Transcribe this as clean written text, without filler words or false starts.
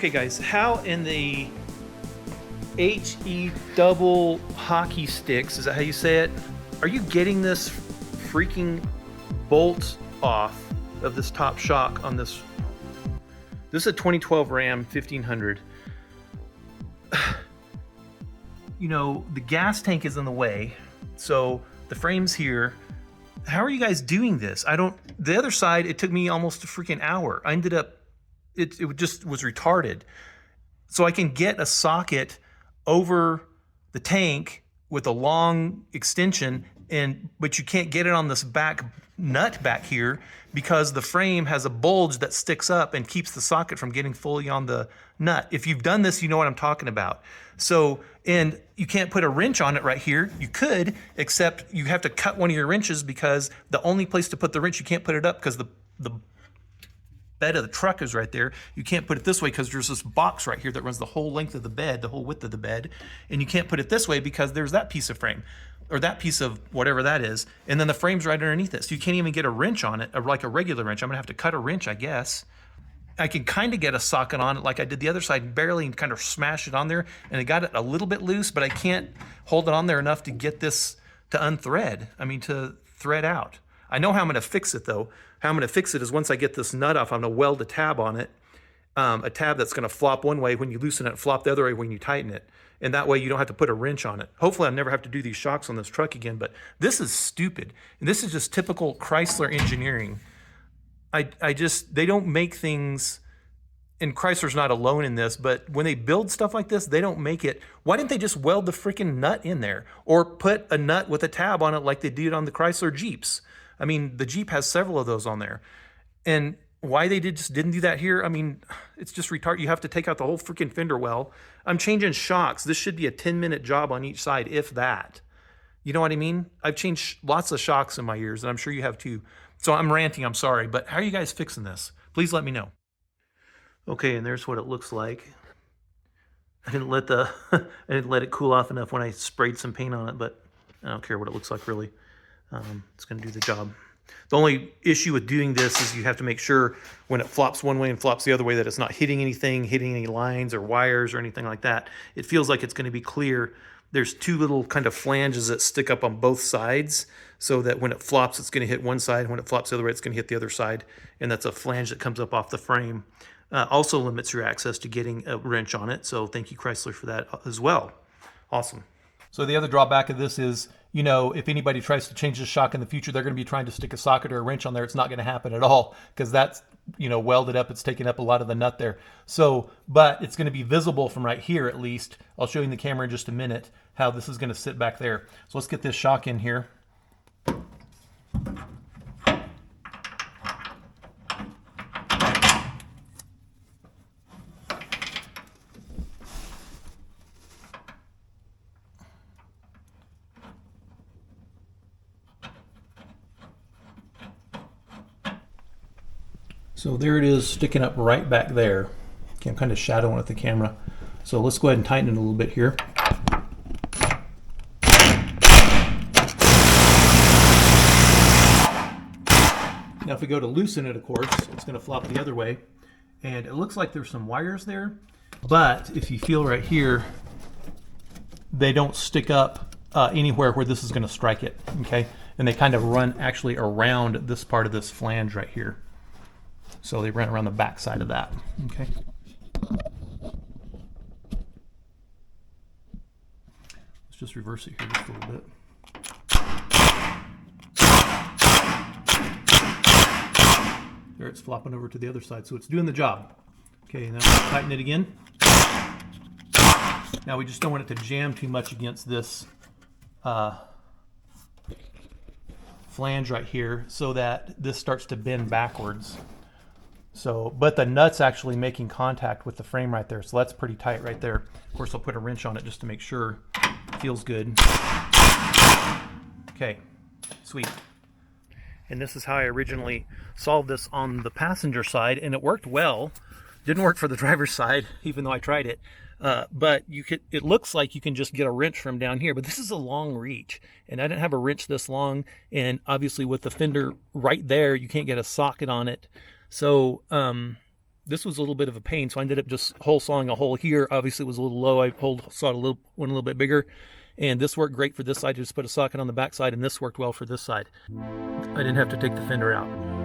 Okay guys, how in the HE double hockey sticks, is that how you say it? Are you getting this freaking bolt off of this top shock on this? This is a 2012 Ram 1500. You know, the gas tank is in the way, so the frame's here. How are you guys doing this? The other side, it took me almost a freaking hour. I ended up, it just was retarded. So I can get a socket over the tank with a long extension, but you can't get it on this back nut back here because the frame has a bulge that sticks up and keeps the socket from getting fully on the nut. If you've done this, you know what I'm talking about. So, and you can't put a wrench on it right here. You could, except you have to cut one of your wrenches because the only place to put the wrench, you can't put it up because the bed of the truck is right there. You can't put it this way because there's this box right here that runs the whole length of the bed, the whole width of the bed. And you can't put it this way because there's that piece of frame or that piece of whatever that is. And then the frame's right underneath it. So you can't even get a wrench on it, like a regular wrench. I'm gonna have to cut a wrench, I guess. I can kind of get a socket on it like I did the other side, barely kind of smash it on there. And I got it a little bit loose, but I can't hold it on there enough to get this to unthread. I mean, to thread out. I know how I'm gonna fix it though. How I'm gonna fix it is once I get this nut off, I'm gonna weld a tab on it. A tab that's gonna flop one way when you loosen it, flop the other way when you tighten it. And that way you don't have to put a wrench on it. Hopefully I'll never have to do these shocks on this truck again, but this is stupid. And this is just typical Chrysler engineering. They don't make things, and Chrysler's not alone in this, but when they build stuff like this, they don't make it. Why didn't they just weld the freaking nut in there? Or put a nut with a tab on it like they did on the Chrysler Jeeps? I mean, the Jeep has several of those on there. And why they just didn't do that here, I mean, it's just retarded. You have to take out the whole freaking fender well. I'm changing shocks. This should be a 10-minute job on each side, if that. You know what I mean? I've changed lots of shocks in my years, and I'm sure you have too. So I'm ranting, I'm sorry, but how are you guys fixing this? Please let me know. Okay, and there's what it looks like. I didn't let it cool off enough when I sprayed some paint on it, but I don't care what it looks like really. It's gonna do the job. The only issue with doing this is you have to make sure when it flops one way and flops the other way that it's not hitting anything, hitting any lines or wires or anything like that. It feels like it's gonna be clear. There's two little kind of flanges that stick up on both sides so that when it flops, it's gonna hit one side. When it flops the other way, it's gonna hit the other side. And that's a flange that comes up off the frame. Also limits your access to getting a wrench on it. So thank you, Chrysler, for that as well. Awesome. So the other drawback of this is, you know, if anybody tries to change the shock in the future, they're going to be trying to stick a socket or a wrench on there. It's not going to happen at all because that's, you know, welded up. It's taking up a lot of the nut there. So, but it's going to be visible from right here at least. I'll show you in the camera in just a minute how this is going to sit back there. So let's get this shock in here. So there it is sticking up right back there. Okay, I'm kind of shadowing with the camera. So let's go ahead and tighten it a little bit here. Now if we go to loosen it, of course, it's going to flop the other way. And it looks like there's some wires there. But if you feel right here, they don't stick up anywhere where this is going to strike it. Okay, and they kind of run actually around this part of this flange right here. So they ran around the back side of that, okay? Let's just reverse it here just a little bit. There, it's flopping over to the other side, so it's doing the job. Okay, now we'll tighten it again. Now we just don't want it to jam too much against this flange right here so that this starts to bend backwards. So, but the nut's actually making contact with the frame right there, so that's pretty tight right there. Of course, I'll put a wrench on it just to make sure it feels good. Okay, sweet. And this is how I originally solved this on the passenger side, and it worked well. Didn't work for the driver's side, even though I tried it. But you could, it looks like you can just get a wrench from down here, but this is a long reach, and I didn't have a wrench this long, and obviously with the fender right there, you can't get a socket on it. So this was a little bit of a pain, so I ended up just hole sawing a hole here. Obviously, it was a little low. I sawed one a little bit bigger, and this worked great for this side. Just put a socket on the back side, and this worked well for this side. I didn't have to take the fender out.